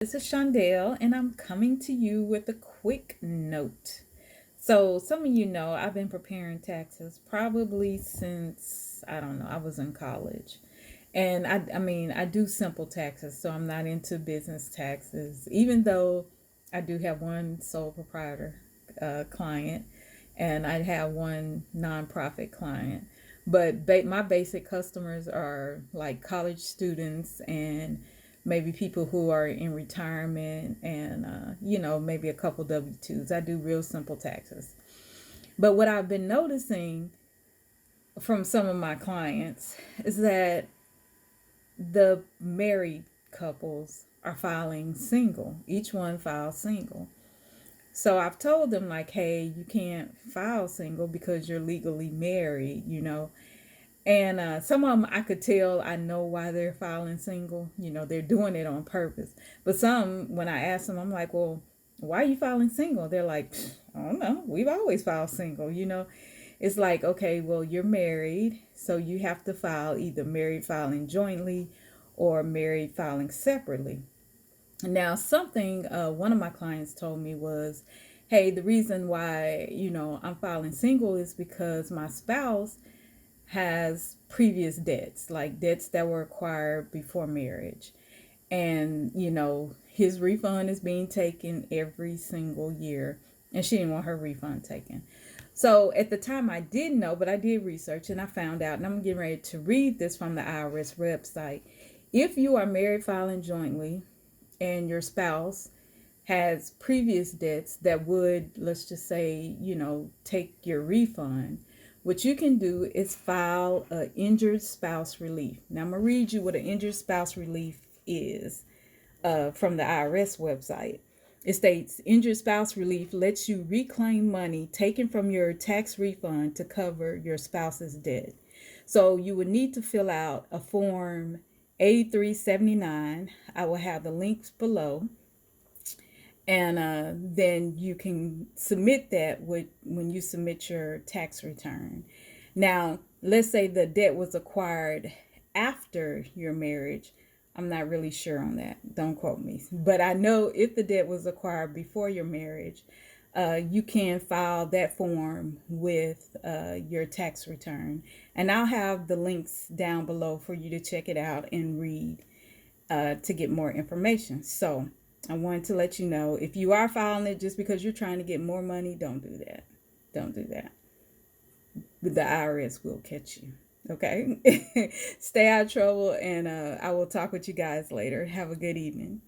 This is Shondell, and I'm coming to you with a quick note. So, some of you know I've been preparing taxes probably since I don't know, I was in college. And I do simple taxes, so I'm not into business taxes, even though I do have one sole proprietor client and I have one nonprofit client. But my basic customers are like college students and maybe people who are in retirement and, maybe a couple W-2s. I do real simple taxes. But what I've been noticing from some of my clients is that the married couples are filing single. Each one files single. So I've told them, like, hey, you can't file single because you're legally married. And some of them I could tell I know why they're filing single. They're doing it on purpose. But some, when I ask them, I'm like, well, why are you filing single? They're like, I don't know. We've always filed single. It's like, okay, well, you're married, so you have to file either married filing jointly or married filing separately. Now, something one of my clients told me was, hey, the reason why, I'm filing single is because my spouse has previous debts, like debts that were acquired before marriage. And, his refund is being taken every single year. And she didn't want her refund taken. So at the time, I didn't know, but I did research and I found out, and I'm getting ready to read this from the IRS website. If you are married filing jointly and your spouse has previous debts that would, let's just say, take your refund, what you can do is file an injured spouse relief. Now, I'm going to read you what an injured spouse relief is from the IRS website. It states injured spouse relief lets you reclaim money taken from your tax refund to cover your spouse's debt. So you would need to fill out a form 8379. I will have the links below. And then you can submit that when you submit your tax return. Now, let's say the debt was acquired after your marriage. I'm not really sure on that. Don't quote me. But I know if the debt was acquired before your marriage, you can file that form with your tax return. And I'll have the links down below for you to check it out and read to get more information. So I wanted to let you know, if you are filing it just because you're trying to get more money, don't do that. Don't do that. The IRS will catch you. Okay? Stay out of trouble, and I will talk with you guys later. Have a good evening.